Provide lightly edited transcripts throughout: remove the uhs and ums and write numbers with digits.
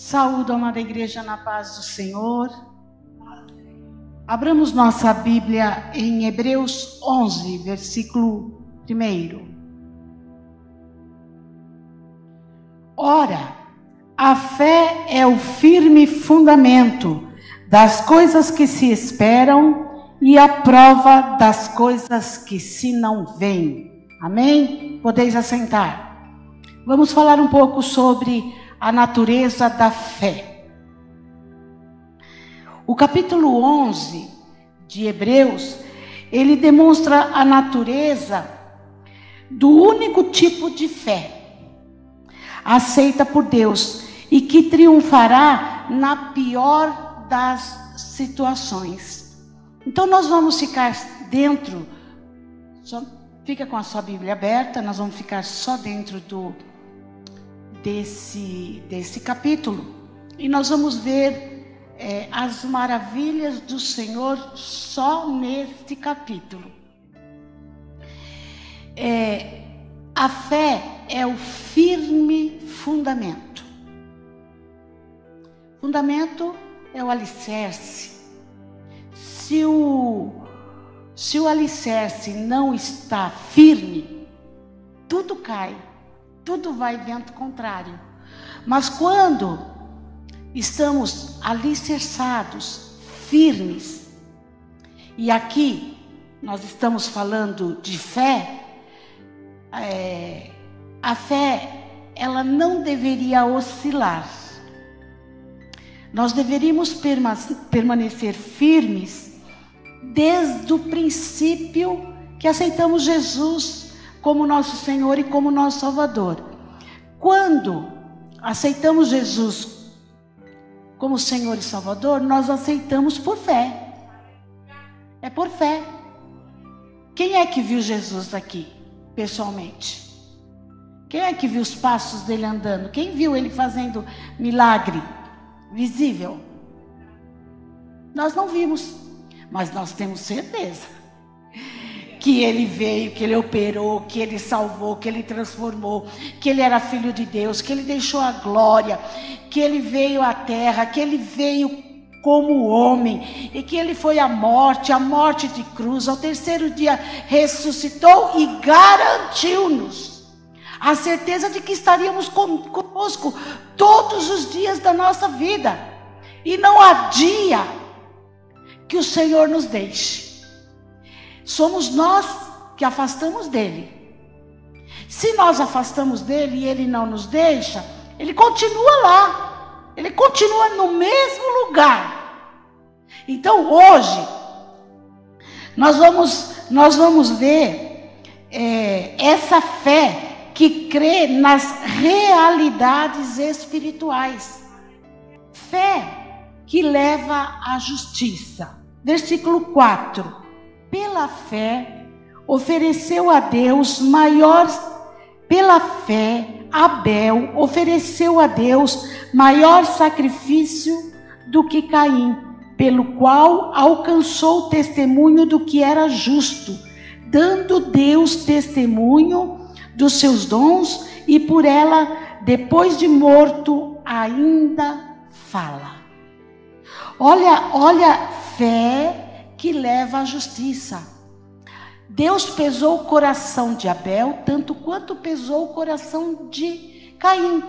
Saúdo, amada igreja, na paz do Senhor. Abramos nossa Bíblia em Hebreus 11, versículo 1. Ora, a fé é o firme fundamento das coisas que se esperam e a prova das coisas que se não veem. Amém? Podeis assentar. Vamos falar um pouco sobre a natureza da fé. O capítulo 11 de Hebreus, ele demonstra a natureza do único tipo de fé aceita por Deus e que triunfará na pior das situações. Então nós vamos ficar dentro, fica com a sua Bíblia aberta, nós vamos ficar só dentro desse capítulo e nós vamos ver as maravilhas do Senhor só neste capítulo. A fé é o firme fundamento. Fundamento é o alicerce. Se o alicerce não está firme, tudo cai. Tudo vai vento contrário. Mas quando estamos alicerçados, firmes, e aqui nós estamos falando de fé, a fé, ela não deveria oscilar. Nós deveríamos permanecer firmes desde o princípio que aceitamos Jesus como nosso Senhor e como nosso Salvador. Quando aceitamos Jesus como Senhor e Salvador, nós aceitamos por fé. É por fé. Quem é que viu Jesus aqui, pessoalmente? Quem é que viu os passos dele andando? Quem viu ele fazendo milagre visível? Nós não vimos, mas nós temos certeza que ele veio, que ele operou, que ele salvou, que ele transformou, que ele era filho de Deus, que ele deixou a glória, que ele veio à terra, que ele veio como homem e que ele foi à morte de cruz, ao terceiro dia ressuscitou e garantiu-nos a certeza de que estaríamos conosco todos os dias da nossa vida. E não há dia que o Senhor nos deixe. Somos nós que afastamos dele. Se nós afastamos dele e ele não nos deixa, ele continua lá. Ele continua no mesmo lugar. Então hoje, nós vamos ver essa fé que crê nas realidades espirituais. Fé que leva à justiça. Versículo 4. Pela fé, Abel ofereceu a Deus maior sacrifício do que Caim, pelo qual alcançou o testemunho do que era justo, dando Deus testemunho dos seus dons, e por ela, depois de morto, ainda fala. Olha, fé que leva à justiça. Deus pesou o coração de Abel tanto quanto pesou o coração de Caim,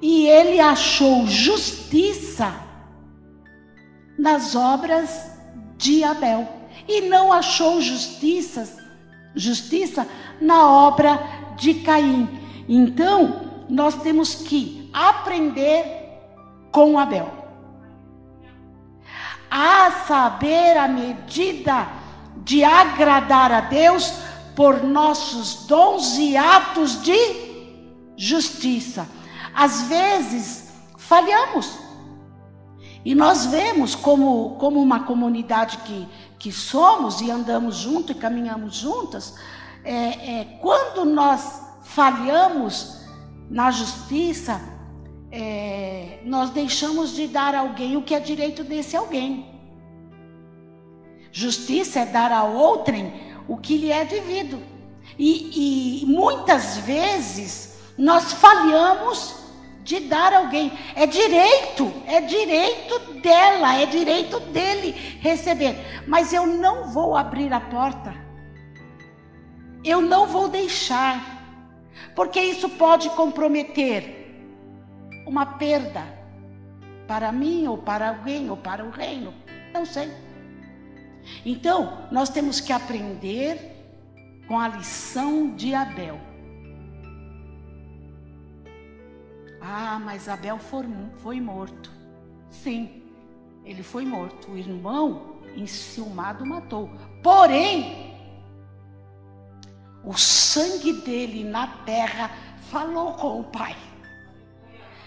e ele achou justiça nas obras de Abel e não achou justiça na obra de Caim. Então nós temos que aprender com Abel a saber a medida de agradar a Deus por nossos dons e atos de justiça. Às vezes falhamos, e nós vemos como uma comunidade que somos e andamos junto e caminhamos juntas, quando nós falhamos na justiça, nós deixamos de dar a alguém o que é direito desse alguém. Justiça é dar a outrem o que lhe é devido. E muitas vezes nós falhamos de dar a alguém. É direito dela, é direito dele receber. Mas eu não vou abrir a porta. Eu não vou deixar, porque isso pode comprometer uma perda para mim, ou para alguém, ou para o reino, não sei. Então, nós temos que aprender com a lição de Abel. Ah, mas Abel foi morto. Sim, ele foi morto. O irmão enciumado matou. Porém, o sangue dele na terra falou com o Pai.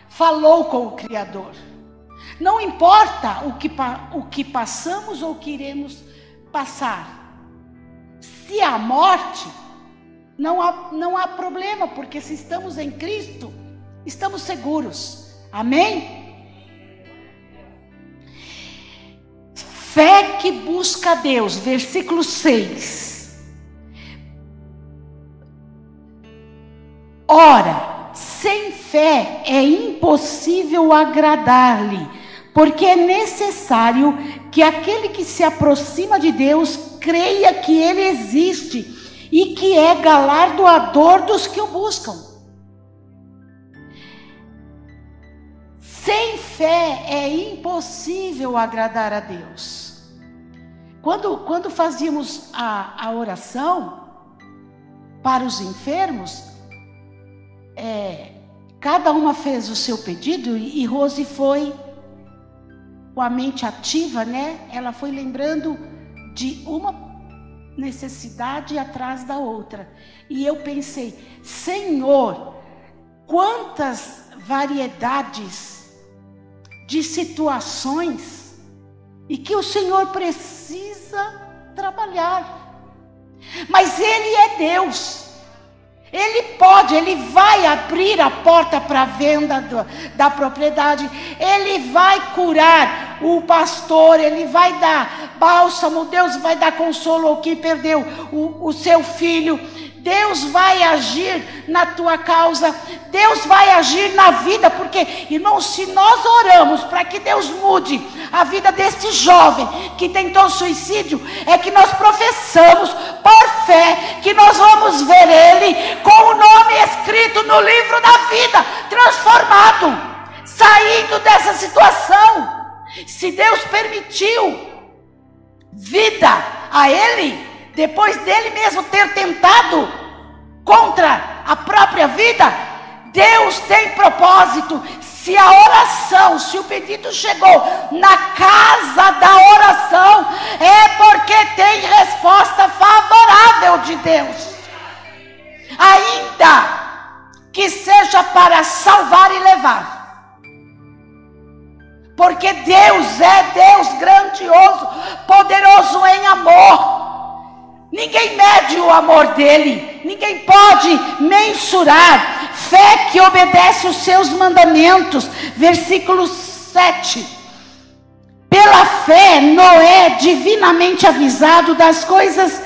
Falou com o Criador. Não importa o que passamos ou que iremos passar. Se há morte, não há problema, porque se estamos em Cristo, estamos seguros. Amém? Fé que busca a Deus, versículo 6. Ora, sem fé é impossível agradar-lhe, porque é necessário que aquele que se aproxima de Deus creia que Ele existe e que é galardoador dos que o buscam. Sem fé é impossível agradar a Deus. Quando fazíamos a oração para os enfermos, cada uma fez o seu pedido e Rose foi com a mente ativa, né? Ela foi lembrando de uma necessidade atrás da outra. E eu pensei, Senhor, quantas variedades de situações e que o Senhor precisa trabalhar. Mas Ele é Deus. Ele pode, Ele vai abrir a porta para a venda da propriedade. Ele vai curar o pastor, Ele vai dar bálsamo, Deus vai dar consolo ao que perdeu o seu filho. Deus vai agir na tua causa, Deus vai agir na vida, porque, irmãos, se nós oramos para que Deus mude a vida deste jovem que tentou suicídio, é que nós professamos por fé que nós vamos ver ele com o nome escrito no livro da vida, transformado, saindo dessa situação. Se Deus permitiu vida a ele, depois dele mesmo ter tentado contra a própria vida, Deus tem propósito. Se a oração, se o pedido chegou na casa da oração, é porque tem resposta favorável de Deus. Ainda que seja para salvar e levar. Porque Deus é Deus grandioso, poderoso em amor. Ninguém mede o amor dele, ninguém pode mensurar. Fé que obedece os seus mandamentos. Versículo 7. Pela fé, Noé, divinamente avisado das coisas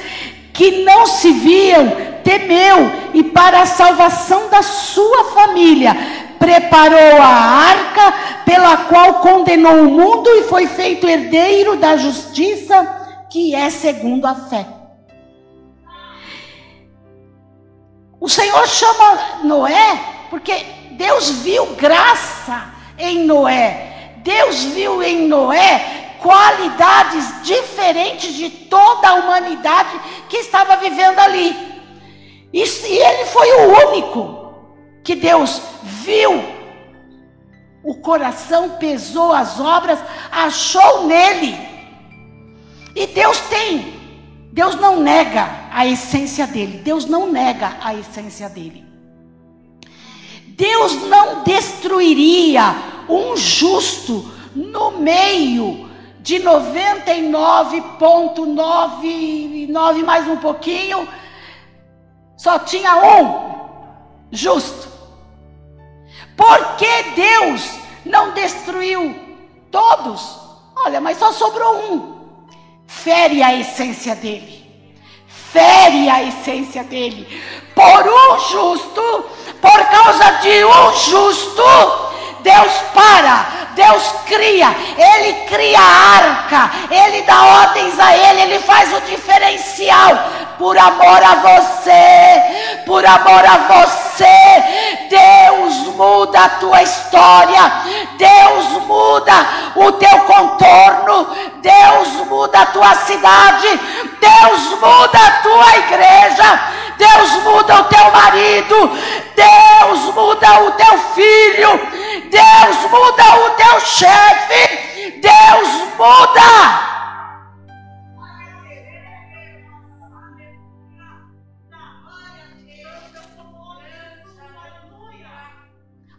que não se viam, temeu, e para a salvação da sua família, preparou a arca, pela qual condenou o mundo e foi feito herdeiro da justiça, que é segundo a fé. O Senhor chama Noé porque Deus viu graça em Noé. Deus viu em Noé qualidades diferentes de toda a humanidade que estava vivendo ali. E ele foi o único que Deus viu. O coração pesou as obras, achou nele. E Deus não nega a essência dele. Deus não nega a essência dele. Deus não destruiria um justo no meio de 99,99 mais um pouquinho. Só tinha um justo. Por que Deus não destruiu todos? Olha, mas só sobrou um. Fere a essência dele. Fere a essência dele. Por um justo, por causa de um justo, Deus Deus cria, Ele cria a arca, Ele dá ordens a Ele faz o diferencial, por amor a você, Deus muda a tua história, Deus muda o teu contorno, Deus muda a tua cidade, Deus muda a tua igreja, Deus muda o teu marido, Deus muda o teu filho, Deus muda o teu chefe, Deus muda.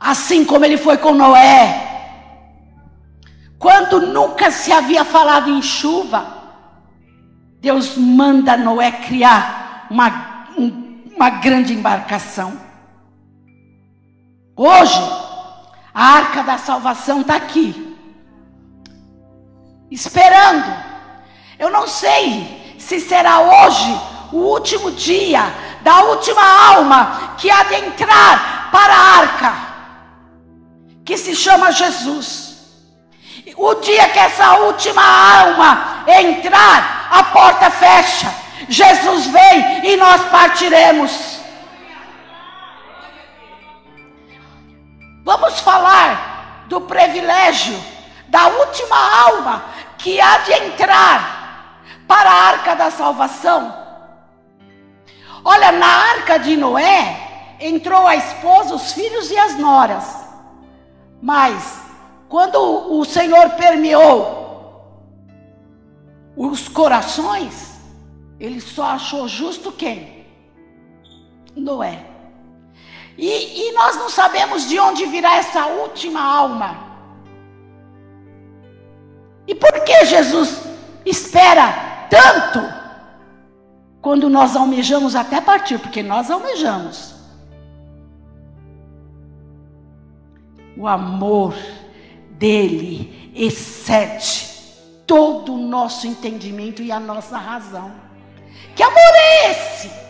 Assim como Ele foi com Noé, quando nunca se havia falado em chuva, Deus manda Noé criar uma grande embarcação. Hoje, a arca da salvação está aqui, esperando. Eu não sei se será hoje o último dia da última alma que há de entrar para a arca, que se chama Jesus. O dia que essa última alma entrar, a porta fecha, Jesus vem e nós partiremos. Vamos falar do privilégio da última alma que há de entrar para a arca da salvação. Olha, na arca de Noé entrou a esposa, os filhos e as noras. Mas quando o Senhor permeou os corações, Ele só achou justo quem? Noé. E nós não sabemos de onde virá essa última alma. E por que Jesus espera tanto quando nós almejamos até partir? Porque nós almejamos. O amor dele excede todo o nosso entendimento e a nossa razão. Que amor é esse?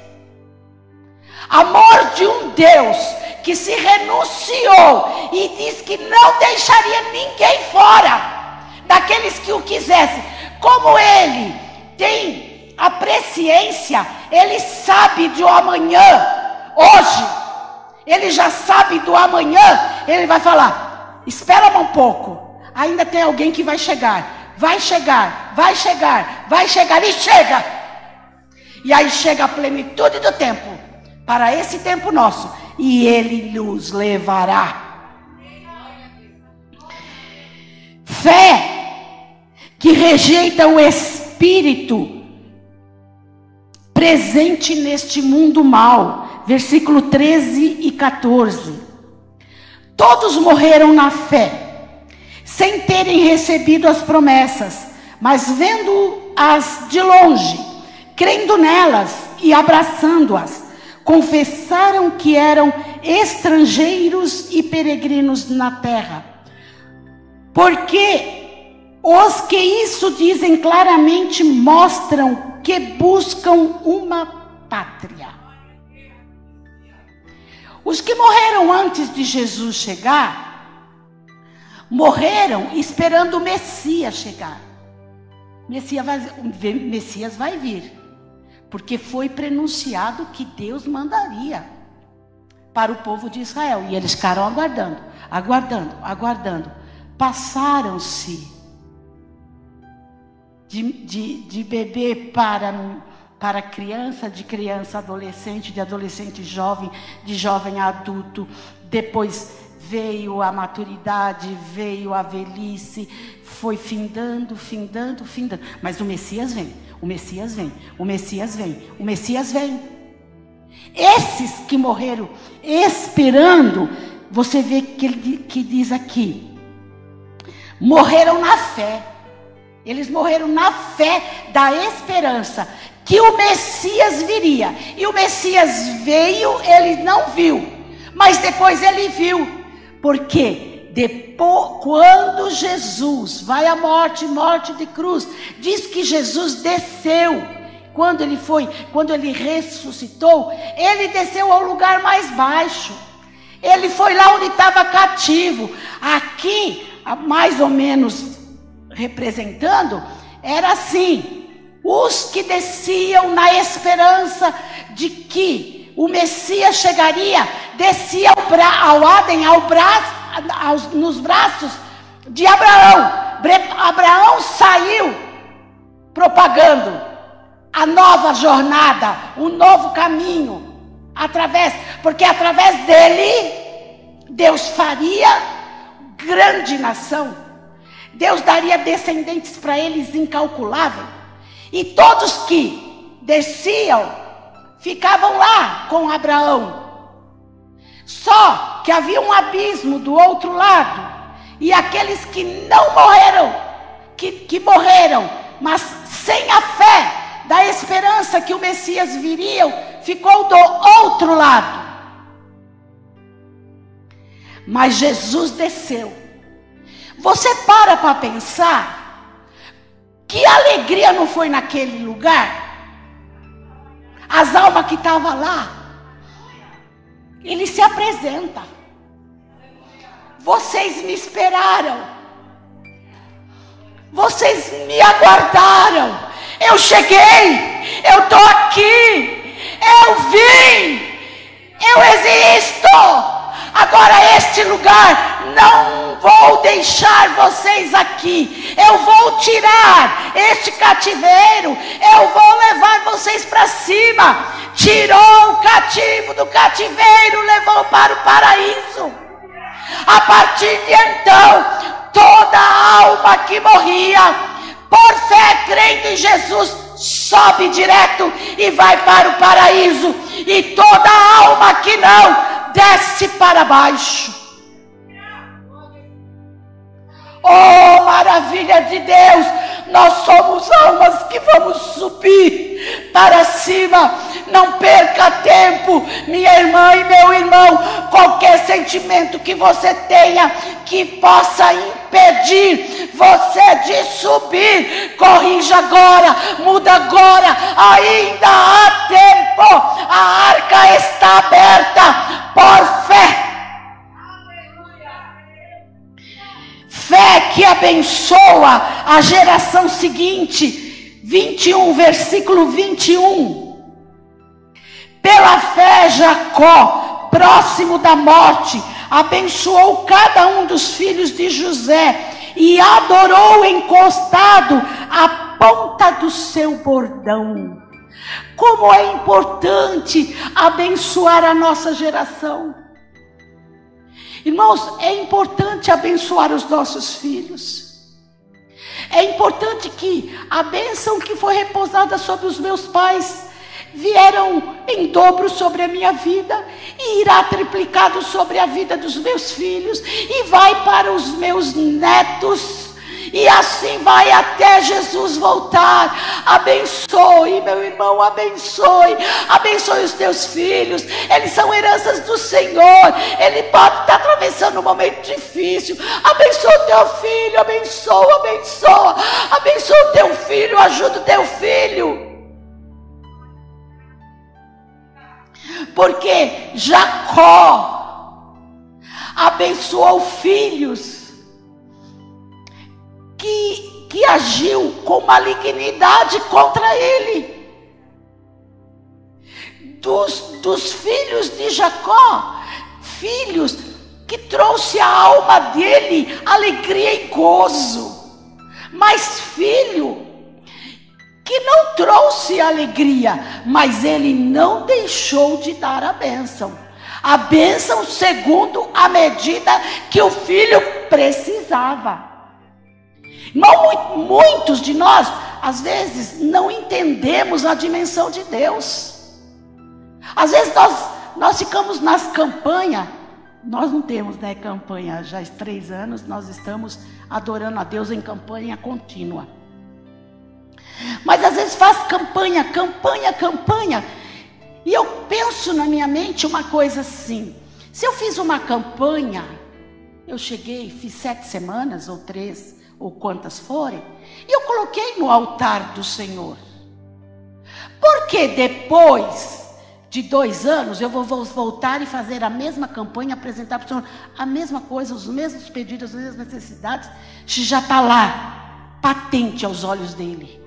Amor de um Deus que se renunciou e disse que não deixaria ninguém fora daqueles que o quisessem. Como Ele tem a presciência, Ele sabe do amanhã. Hoje Ele já sabe do amanhã. Ele vai falar: espera um pouco, ainda tem alguém que vai chegar. Vai chegar, vai chegar, vai chegar, e chega. E aí chega a plenitude do tempo, para esse tempo nosso, e Ele nos levará. Fé que rejeita o espírito presente neste mundo mal. Versículo 13 e 14. Todos morreram na fé, sem terem recebido as promessas, mas vendo-as de longe, crendo nelas e abraçando-as, confessaram que eram estrangeiros e peregrinos na terra. Porque os que isso dizem claramente mostram que buscam uma pátria. Os que morreram antes de Jesus chegar, morreram esperando o Messias chegar. O Messias vai vir, porque foi prenunciado que Deus mandaria para o povo de Israel. E eles ficaram aguardando. Passaram-se de bebê para criança, de criança adolescente, de adolescente jovem, de jovem adulto. Depois veio a maturidade, veio a velhice, foi findando. Mas o Messias vem. Esses que morreram esperando, você vê que diz aqui, morreram na fé. Eles morreram na fé da esperança que o Messias viria. E o Messias veio, ele não viu, mas depois ele viu. Porque depois, quando Jesus vai à morte de cruz, diz que Jesus desceu. Quando ele ressuscitou, ele desceu ao lugar mais baixo. Ele foi lá onde estava cativo. Aqui, mais ou menos representando, era assim: os que desciam na esperança de que o Messias chegaria, descia ao Adem, nos braços de Abraão. Abraão saiu propagando a nova jornada, o novo caminho, porque através dele Deus faria grande nação. Deus daria descendentes para eles incalculáveis. E todos que desciam ficavam lá com Abraão. Só que havia um abismo do outro lado. E aqueles que não morreram, que morreram, mas sem a fé da esperança que o Messias viria, ficou do outro lado. Mas Jesus desceu. Você para pensar que alegria não foi naquele lugar? As almas que estavam lá, ele se apresenta: vocês me esperaram, vocês me aguardaram, eu cheguei, eu estou aqui, eu vim, eu existo. Agora este lugar, não vou deixar vocês aqui. Eu vou tirar este cativeiro. Eu vou levar vocês para cima. Tirou o cativo do cativeiro, levou para o paraíso. A partir de então, toda alma que morria, por fé crendo em Jesus, sobe direto e vai para o paraíso. E toda alma que não, desce para baixo. Oh, maravilha de Deus! Nós somos almas que vamos subir para cima. Não perca tempo, minha irmã e meu irmão. Qualquer sentimento que você tenha que possa impedir você de subir, corrija agora, muda agora. Ainda há tempo. A arca está aberta por fé. Fé que abençoa a geração seguinte. 21, versículo 21. Pela fé, Jacó, próximo da morte, abençoou cada um dos filhos de José e adorou encostado à ponta do seu bordão. Como é importante abençoar a nossa geração. Irmãos, é importante abençoar os nossos filhos. É importante que a bênção que foi repousada sobre os meus pais vieram em dobro sobre a minha vida e irá triplicado sobre a vida dos meus filhos e vai para os meus netos. E assim vai até Jesus voltar. Abençoe, meu irmão, abençoe. Abençoe os teus filhos. Eles são heranças do Senhor. Ele pode estar atravessando um momento difícil. Abençoa o teu filho, abençoa, abençoa. Abençoa o teu filho, ajuda o teu filho. Porque Jacó abençoou filhos que agiu com malignidade contra ele. Dos filhos de Jacó, filhos que trouxe à alma dele alegria e gozo, mas filho que não trouxe alegria, mas ele não deixou de dar a bênção segundo a medida que o filho precisava. Irmão, muitos de nós, às vezes, não entendemos a dimensão de Deus. Às vezes nós ficamos nas campanhas. Nós não temos, né, campanha. Já há 3 anos nós estamos adorando a Deus em campanha contínua. Mas às vezes faz campanha. E eu penso na minha mente uma coisa assim: se eu fiz uma campanha, eu cheguei, fiz 7 semanas ou 3, ou quantas forem, e eu coloquei no altar do Senhor. Porque depois de 2 anos, eu vou voltar e fazer a mesma campanha, apresentar para o Senhor a mesma coisa, os mesmos pedidos, as mesmas necessidades, se já está lá, patente aos olhos dele.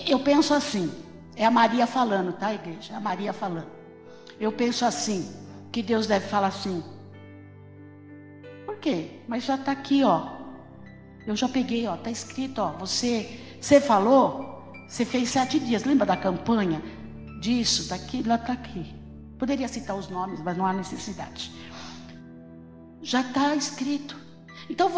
Eu penso assim, é a Maria falando, tá, igreja? É a Maria falando. Eu penso assim, que Deus deve falar assim. Por quê? Mas já está aqui, ó. Eu já peguei, ó, está escrito, ó. Você falou, você fez 7 dias, lembra da campanha? Disso, daqui, lá está aqui. Poderia citar os nomes, mas não há necessidade. Já está escrito. Então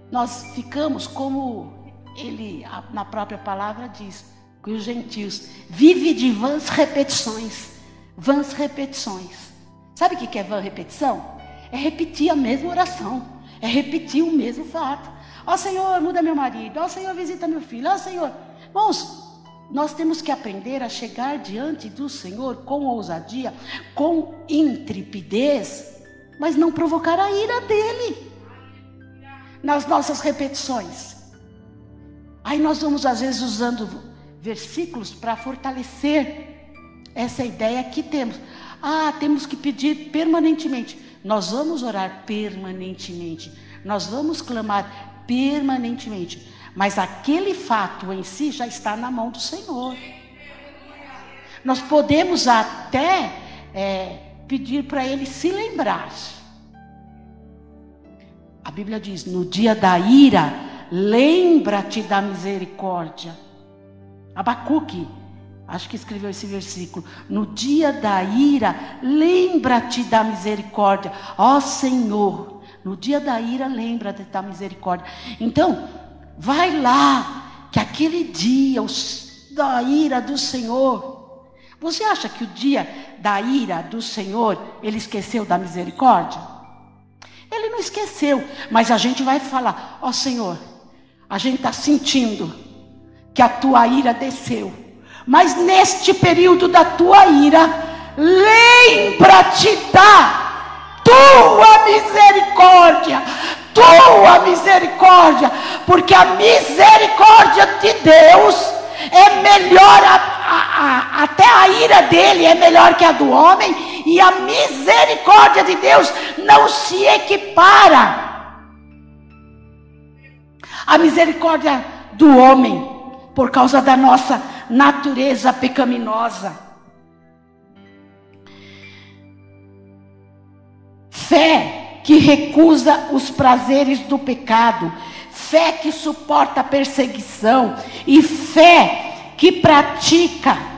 nós ficamos como ele, na própria palavra diz, que os gentios vivem de vãs repetições. Vãs repetições. Sabe o que é vã repetição? É repetir a mesma oração. É repetir o mesmo fato. Ó Senhor, muda meu marido. Ó Senhor, visita meu filho. Ó Senhor. Irmãos, nós temos que aprender a chegar diante do Senhor com ousadia, com intrepidez, mas não provocar a ira dele nas nossas repetições. Aí nós vamos às vezes usando versículos para fortalecer essa ideia que temos. Temos que pedir permanentemente. Nós vamos orar permanentemente. Nós vamos clamar permanentemente. Mas aquele fato em si já está na mão do Senhor. Nós podemos até pedir para Ele se lembrar. A Bíblia diz, no dia da ira, lembra-te da misericórdia. Abacuque, acho que escreveu esse versículo. No dia da ira, lembra-te da misericórdia. Ó Senhor, no dia da ira, lembra-te da misericórdia. Então, vai lá, que aquele dia da ira do Senhor, você acha que o dia da ira do Senhor, Ele esqueceu da misericórdia? Ele não esqueceu, mas a gente vai falar, ó Senhor, a gente está sentindo que a tua ira desceu, mas neste período da tua ira, lembra-te da tua misericórdia, porque a misericórdia de Deus é melhor, até a ira dele é melhor que a do homem, e a misericórdia de Deus não se equipara à misericórdia do homem, por causa da nossa natureza pecaminosa. Fé que recusa os prazeres do pecado, fé que suporta a perseguição, e fé que pratica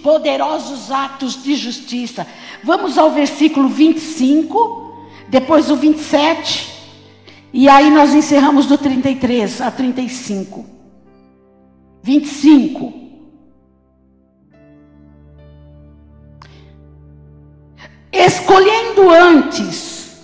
poderosos atos de justiça. Vamos ao versículo 25, depois o 27, e aí nós encerramos do 33 a 35. 25. Escolhendo antes,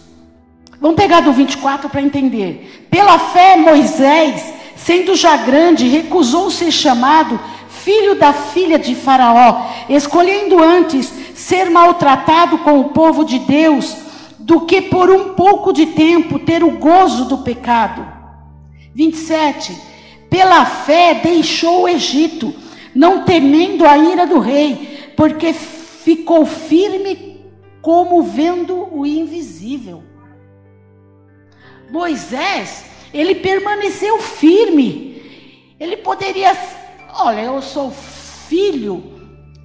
vamos pegar do 24 para entender. Pela fé, Moisés, sendo já grande, recusou ser chamado filho da filha de Faraó, escolhendo antes ser maltratado com o povo de Deus, do que por um pouco de tempo ter o gozo do pecado. 27. Pela fé deixou o Egito, não temendo a ira do rei, porque ficou firme como vendo o invisível. Moisés, ele permaneceu firme. Ele poderia, olha, eu sou filho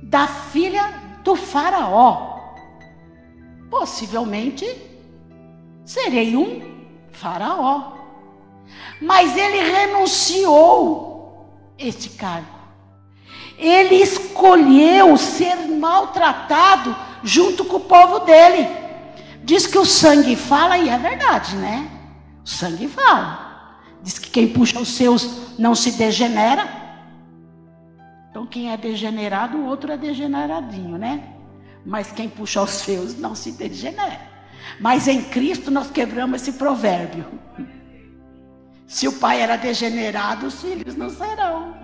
da filha do Faraó. Possivelmente serei um faraó. Mas ele renunciou este cargo. Ele escolheu ser maltratado junto com o povo dele. Diz que o sangue fala, e é verdade, né? O sangue fala. Diz que quem puxa os seus não se degenera. Então quem é degenerado, o outro é degeneradinho, né? Mas quem puxa os seus não se degenera. Mas em Cristo nós quebramos esse provérbio. Se o pai era degenerado, os filhos não serão,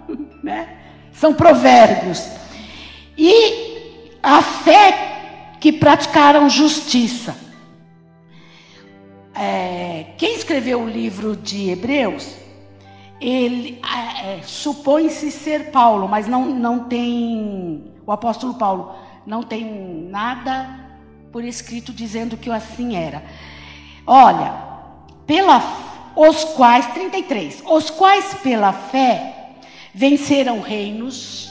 né? São provérbios. E a fé que praticaram justiça. Quem escreveu o livro de Hebreus, ele supõe-se ser Paulo, mas não tem, o apóstolo Paulo não tem nada por escrito dizendo que assim era. Olha, os quais, 33, os quais pela fé venceram reinos,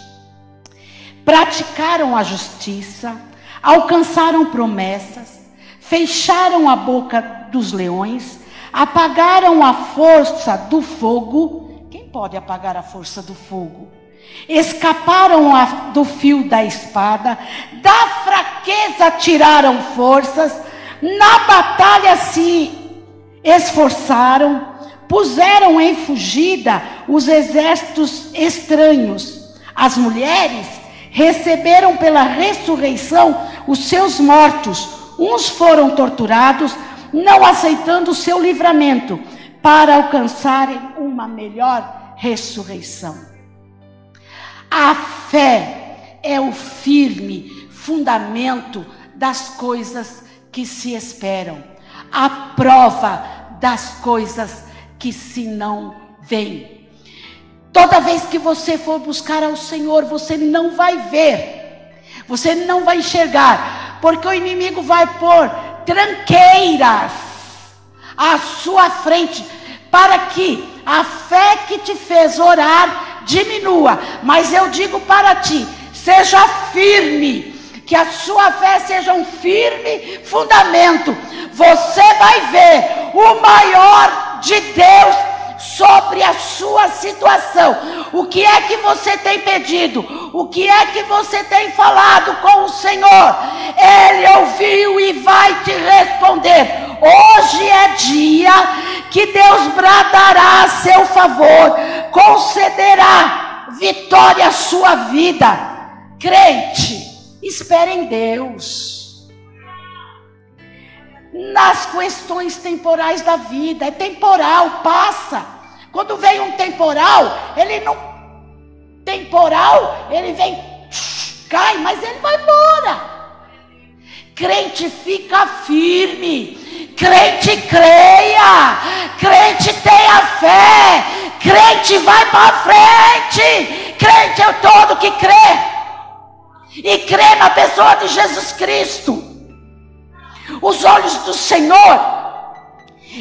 praticaram a justiça, alcançaram promessas, fecharam a boca dos leões, apagaram a força do fogo. Quem pode apagar a força do fogo? Escaparam do fio da espada, da fraqueza tiraram forças, na batalha se esforçaram, puseram em fugida os exércitos estranhos. As mulheres receberam pela ressurreição os seus mortos. Uns foram torturados, não aceitando o seu livramento, para alcançarem uma melhor ressurreição. A fé é o firme fundamento das coisas que se esperam, a prova das coisas que se não veem. Toda vez que você for buscar ao Senhor, você não vai ver, você não vai enxergar, porque o inimigo vai pôr tranqueiras à sua frente, para que a fé que te fez orar diminua. Mas eu digo para ti, seja firme, que a sua fé seja um firme fundamento. Você vai ver o maior de Deus sobre a sua situação. O que é que você tem pedido? O que é que você tem falado com o Senhor? Ele ouviu e vai te responder. Hoje é dia que Deus bradará a seu favor, concederá vitória à sua vida. Crente, espere em Deus. Nas questões temporais da vida, é temporal, passa. Quando vem um temporal, ele vem, cai, mas ele vai embora. Crente, fica firme. Crente, creia. Crente, tenha fé. Crente, vai para frente. Crente é todo que crê. E crê na pessoa de Jesus Cristo. Os olhos do Senhor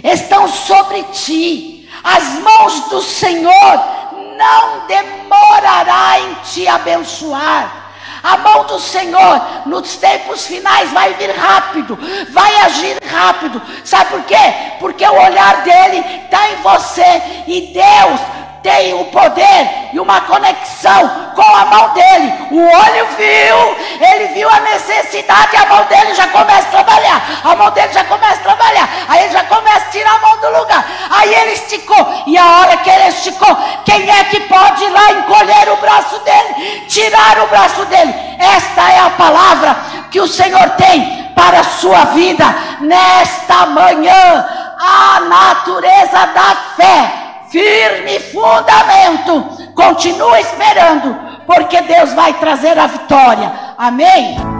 estão sobre ti. As mãos do Senhor não demorará em te abençoar. A mão do Senhor nos tempos finais vai vir rápido, vai agir rápido. Sabe por quê? Porque o olhar dele está em você, e Deus tem o poder e uma conexão com a mão dele. O olho viu, ele viu a necessidade, a mão dele já começa a trabalhar. A mão dele já começa a trabalhar. Aí ele já começa a tirar a mão do lugar. Aí ele esticou, e a hora que ele esticou, quem é que pode ir lá encolher o braço dele, tirar o braço dele? Esta é a palavra que o Senhor tem para a sua vida nesta manhã. A natureza da fé, firme fundamento. Continua esperando, porque Deus vai trazer a vitória. Amém?